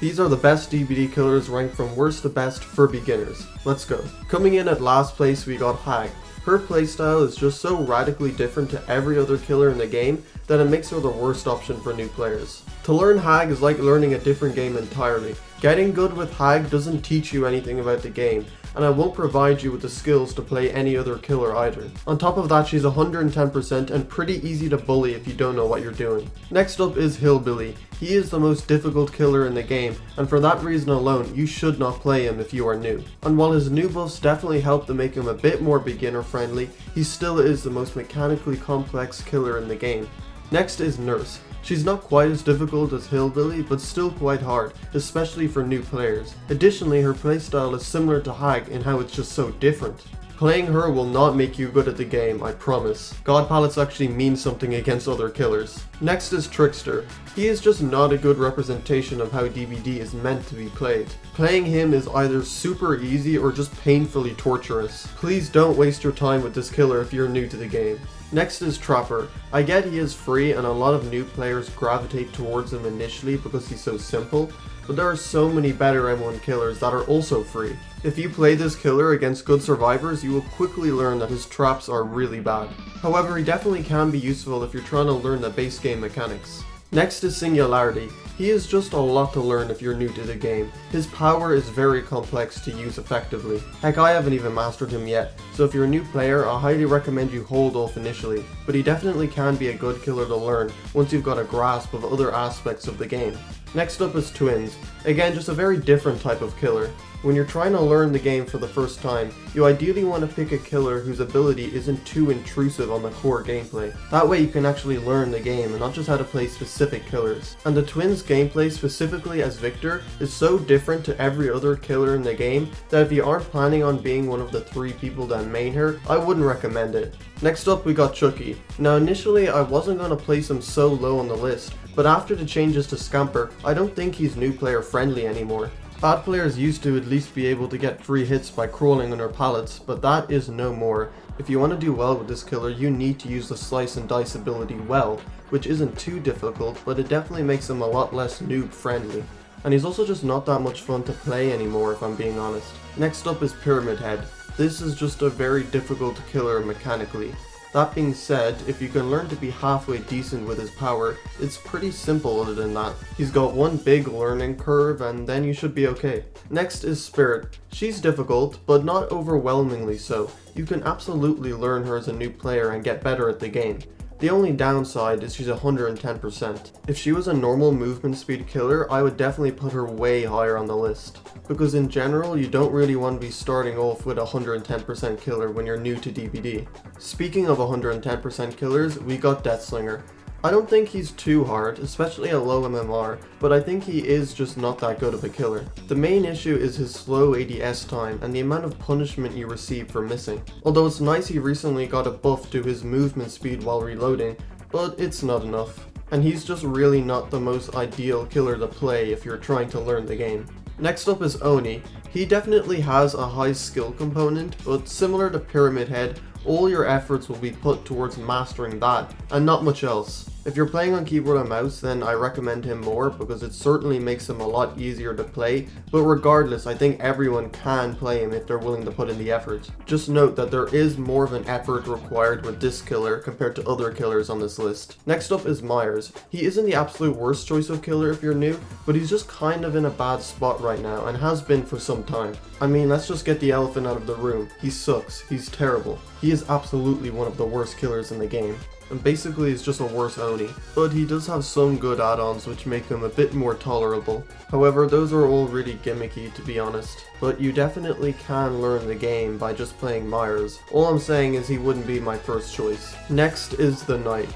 These are the best DBD killers ranked from worst to best for beginners. Let's go. Coming in at last place we got Hag. Her playstyle is just so radically different to every other killer in the game that it makes her the worst option for new players. To learn Hag is like learning a different game entirely. Getting good with Hag doesn't teach you anything about the game, and it won't provide you with the skills to play any other killer either. On top of that, she's 110% and pretty easy to bully if you don't know what you're doing. Next up is Hillbilly. He is the most difficult killer in the game, and for that reason alone, you should not play him if you are new. And while his new buffs definitely help to make him a bit more beginner friendly, he still is the most mechanically complex killer in the game. Next is Nurse. She's not quite as difficult as Hillbilly, but still quite hard, especially for new players. Additionally, her playstyle is similar to Hag in how it's just so different. Playing her will not make you good at the game, I promise. God palettes actually mean something against other killers. Next is Trickster. He is just not a good representation of how DBD is meant to be played. Playing him is either super easy or just painfully torturous. Please don't waste your time with this killer if you're new to the game. Next is Trapper. I get he is free and a lot of new players gravitate towards him initially because he's so simple, but there are so many better M1 killers that are also free. If you play this killer against good survivors, you will quickly learn that his traps are really bad. However, he definitely can be useful if you're trying to learn the base game mechanics. Next is Singularity. He is just a lot to learn if you're new to the game. His power is very complex to use effectively. Heck, I haven't even mastered him yet, so if you're a new player, I highly recommend you hold off initially, but he definitely can be a good killer to learn once you've got a grasp of other aspects of the game. Next up is Twins. Again, just a very different type of killer. When you're trying to learn the game for the first time, you ideally want to pick a killer whose ability isn't too intrusive on the core gameplay. That way you can actually learn the game and not just how to play specific killers. And the Twins gameplay, specifically as Victor, is so different to every other killer in the game that if you aren't planning on being one of the 3 people that main her, I wouldn't recommend it. Next up we got Chucky. Now initially I wasn't going to place him so low on the list, but after the changes to Scamper, I don't think he's new player friendly anymore. Bad players used to at least be able to get free hits by crawling under pallets, but that is no more. If you want to do well with this killer, you need to use the slice and dice ability well, which isn't too difficult, but it definitely makes him a lot less noob friendly. And he's also just not that much fun to play anymore if I'm being honest. Next up is Pyramid Head. This is just a very difficult killer mechanically. That being said, if you can learn to be halfway decent with his power, it's pretty simple other than that. He's got one big learning curve and then you should be okay. Next is Spirit. She's difficult, but not overwhelmingly so. You can absolutely learn her as a new player and get better at the game. The only downside is she's 110%. If she was a normal movement speed killer, I would definitely put her way higher on the list. Because in general, you don't really want to be starting off with a 110% killer when you're new to DBD. Speaking of 110% killers, we got Deathslinger. I don't think he's too hard, especially at low MMR, but I think he is just not that good of a killer. The main issue is his slow ADS time and the amount of punishment you receive for missing. Although it's nice he recently got a buff to his movement speed while reloading, but it's not enough. And he's just really not the most ideal killer to play if you're trying to learn the game. Next up is Oni. He definitely has a high skill component, but similar to Pyramid Head, all your efforts will be put towards mastering that, and not much else. If you're playing on keyboard and mouse, then I recommend him more because it certainly makes him a lot easier to play, but regardless, I think everyone can play him if they're willing to put in the effort. Just note that there is more of an effort required with this killer compared to other killers on this list. Next up is Myers. He isn't the absolute worst choice of killer if you're new, but he's just kind of in a bad spot right now and has been for some time. I mean, let's just get the elephant out of the room. He sucks. He's terrible. He is absolutely one of the worst killers in the game. And basically is just a worse Oni, but he does have some good add-ons which make him a bit more tolerable. However, those are all really gimmicky to be honest, but you definitely can learn the game by just playing Myers. All I'm saying is he wouldn't be my first choice. Next is the Knight.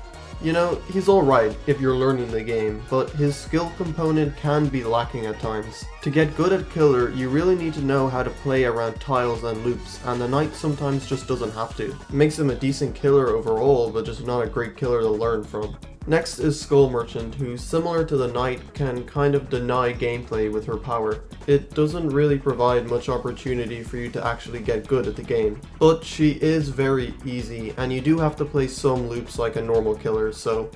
You know, he's alright if you're learning the game, but his skill component can be lacking at times. To get good at killer, you really need to know how to play around tiles and loops, and the Knight sometimes just doesn't have to. It makes him a decent killer overall, but just not a great killer to learn from. Next is Skull Merchant, who, similar to the Knight, can kind of deny gameplay with her power. It doesn't really provide much opportunity for you to actually get good at the game. But she is very easy, and you do have to play some loops like a normal killer, so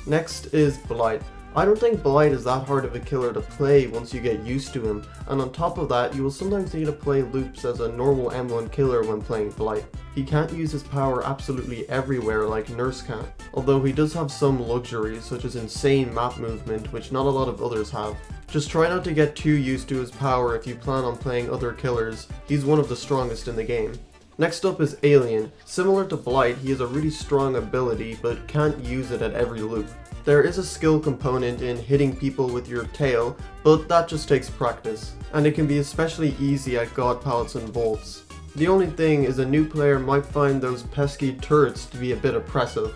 Next is Blight. I don't think Blight is that hard of a killer to play once you get used to him, and on top of that, you will sometimes need to play loops as a normal M1 killer when playing Blight. He can't use his power absolutely everywhere like Nurse can, although he does have some luxuries such as insane map movement, which not a lot of others have. Just try not to get too used to his power if you plan on playing other killers. He's one of the strongest in the game. Next up is Alien. Similar to Blight, he has a really strong ability, but can't use it at every loop. There is a skill component in hitting people with your tail, but that just takes practice, and it can be especially easy at God Pallets and Vaults. The only thing is a new player might find those pesky turrets to be a bit oppressive,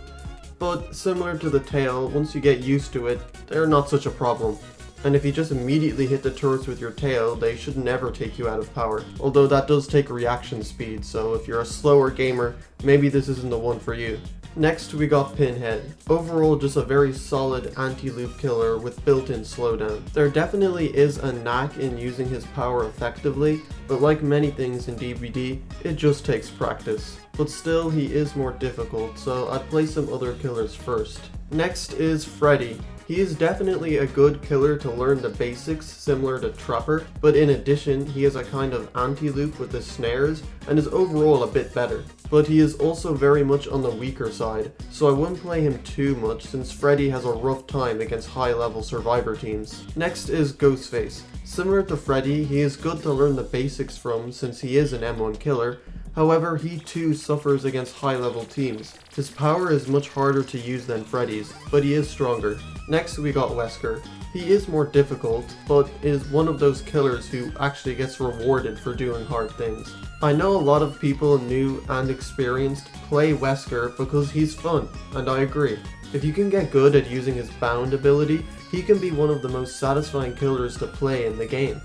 but similar to the tail, once you get used to it, they're not such a problem. And if you just immediately hit the turrets with your tail, they should never take you out of power. Although that does take reaction speed, so if you're a slower gamer, maybe this isn't the one for you. Next we got Pinhead. Overall just a very solid anti-loop killer with built-in slowdown. There definitely is a knack in using his power effectively, but like many things in DBD, it just takes practice. But still, he is more difficult, so I'd play some other killers first. Next is Freddy. He is definitely a good killer to learn the basics, similar to Trapper, but in addition, he has a kind of anti-loop with the snares, and is overall a bit better. But he is also very much on the weaker side, so I wouldn't play him too much since Freddy has a rough time against high-level survivor teams. Next is Ghostface. Similar to Freddy, he is good to learn the basics from since he is an M1 killer. However, he too suffers against high-level teams. His power is much harder to use than Freddy's, but he is stronger. Next we got Wesker. He is more difficult, but is one of those killers who actually gets rewarded for doing hard things. I know a lot of people new and experienced play Wesker because he's fun, and I agree. If you can get good at using his bound ability, he can be one of the most satisfying killers to play in the game.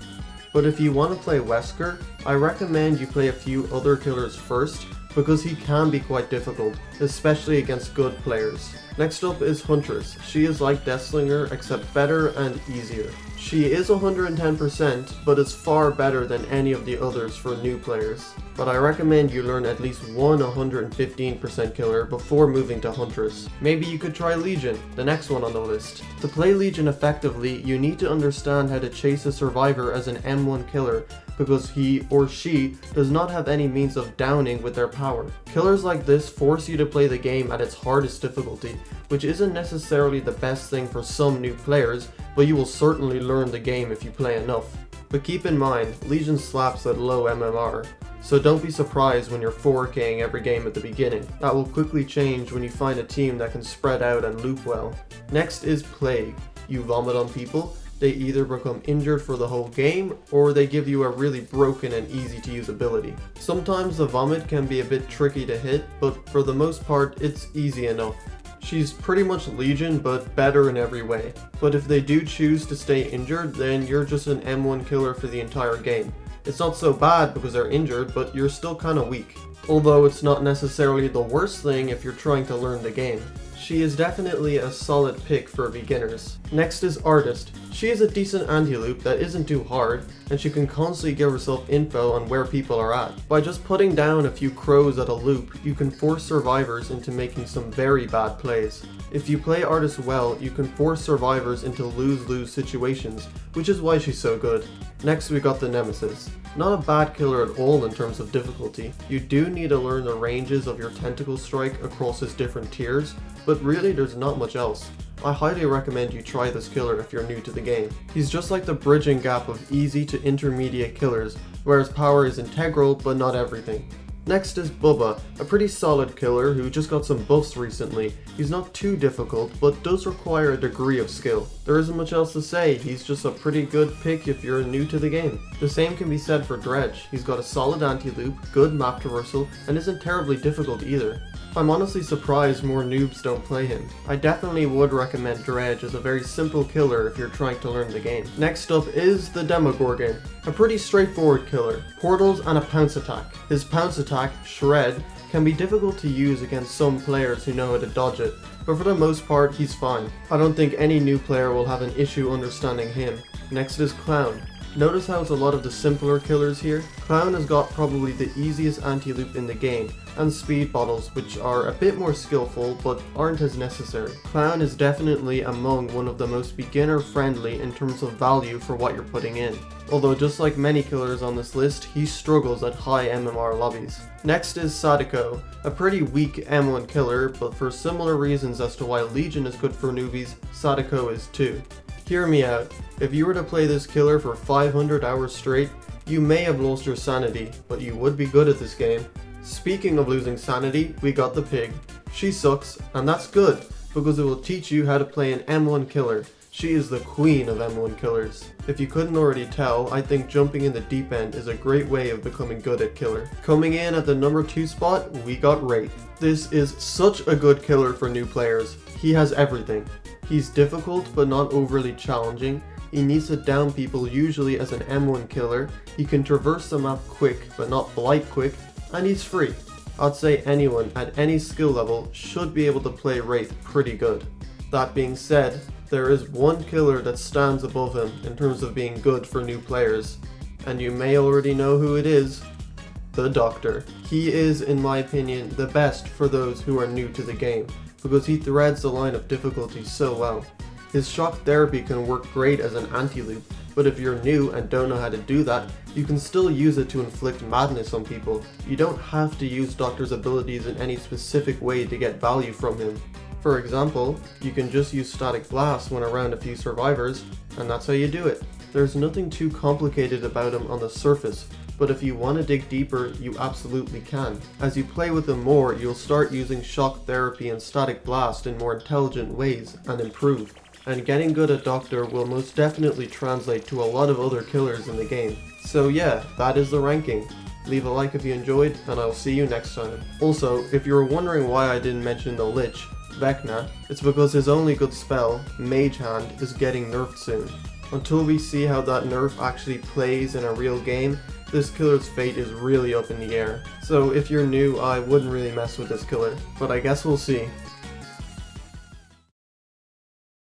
But if you want to play Wesker, I recommend you play a few other killers first, because he can be quite difficult, especially against good players. Next up is Huntress. She is like Deathslinger, except better and easier. She is 110%, but is far better than any of the others for new players. But I recommend you learn at least one 115% killer before moving to Huntress. Maybe you could try Legion, the next one on the list. To play Legion effectively, you need to understand how to chase a survivor as an M1 killer, because he or she does not have any means of downing with their power. Killers like this force you to play the game at its hardest difficulty, which isn't necessarily the best thing for some new players, but you will certainly learn the game if you play enough. But keep in mind, Legion slaps at low MMR, so don't be surprised when you're 4K'ing every game at the beginning. That will quickly change when you find a team that can spread out and loop well. Next is Plague. You vomit on people, they either become injured for the whole game, or they give you a really broken and easy to use ability. Sometimes the vomit can be a bit tricky to hit, but for the most part it's easy enough. She's pretty much Legion, but better in every way. But if they do choose to stay injured, then you're just an M1 killer for the entire game. It's not so bad because they're injured, but you're still kinda weak. Although it's not necessarily the worst thing if you're trying to learn the game. She is definitely a solid pick for beginners. Next is Artist. She is a decent anti-loop that isn't too hard, and she can constantly give herself info on where people are at. By just putting down a few crows at a loop, you can force survivors into making some very bad plays. If you play Artist well, you can force survivors into lose-lose situations, which is why she's so good. Next we got the Nemesis. Not a bad killer at all in terms of difficulty. You do need to learn the ranges of your tentacle strike across its different tiers, but really there's not much else. I highly recommend you try this killer if you're new to the game. He's just like the bridging gap of easy to intermediate killers, where his power is integral but not everything. Next is Bubba, a pretty solid killer who just got some buffs recently. He's not too difficult, but does require a degree of skill. There isn't much else to say, he's just a pretty good pick if you're new to the game. The same can be said for Dredge. He's got a solid anti-loop, good map traversal, and isn't terribly difficult either. I'm honestly surprised more noobs don't play him. I definitely would recommend Dredge as a very simple killer if you're trying to learn the game. Next up is the Demogorgon, a pretty straightforward killer. Portals and a pounce attack. His pounce attack, Shred, can be difficult to use against some players who know how to dodge it, but for the most part he's fine. I don't think any new player will have an issue understanding him. Next is Clown. Notice how it's a lot of the simpler killers here? Clown has got probably the easiest anti-loop in the game, and speed bottles, which are a bit more skillful but aren't as necessary. Clown is definitely among one of the most beginner friendly in terms of value for what you're putting in. Although just like many killers on this list, he struggles at high MMR lobbies. Next is Sadako, a pretty weak M1 killer, but for similar reasons as to why Legion is good for newbies, Sadako is too. Hear me out, if you were to play this killer for 500 hours straight, you may have lost your sanity, but you would be good at this game. Speaking of losing sanity, we got the pig. She sucks, and that's good, because it will teach you how to play an M1 killer. She is the queen of M1 killers. If you couldn't already tell, I think jumping in the deep end is a great way of becoming good at killer. Coming in at the number 2 spot, we got Wraith. This is such a good killer for new players. He has everything. He's difficult but not overly challenging. He needs to down people usually as an M1 killer. He can traverse the map quick but not Blight quick, and he's free. I'd say anyone at any skill level should be able to play Wraith pretty good. That being said, there is one killer that stands above him in terms of being good for new players, and you may already know who it is. The Doctor. He is, in my opinion, the best for those who are new to the game, because he threads the line of difficulty so well. His shock therapy can work great as an anti-loop, but if you're new and don't know how to do that, you can still use it to inflict madness on people. You don't have to use Doctor's abilities in any specific way to get value from him. For example, you can just use Static Blast when around a few survivors, and that's how you do it. There's nothing too complicated about him on the surface, but if you want to dig deeper, you absolutely can. As you play with him more, you'll start using Shock Therapy and Static Blast in more intelligent ways and improve. And getting good at Doctor will most definitely translate to a lot of other killers in the game. So yeah, that is the ranking. Leave a like if you enjoyed, and I'll see you next time. Also, if you were wondering why I didn't mention the Lich, Vecna, it's because his only good spell, Mage Hand, is getting nerfed soon. Until we see how that nerf actually plays in a real game, this killer's fate is really up in the air. So if you're new, I wouldn't really mess with this killer, but I guess we'll see.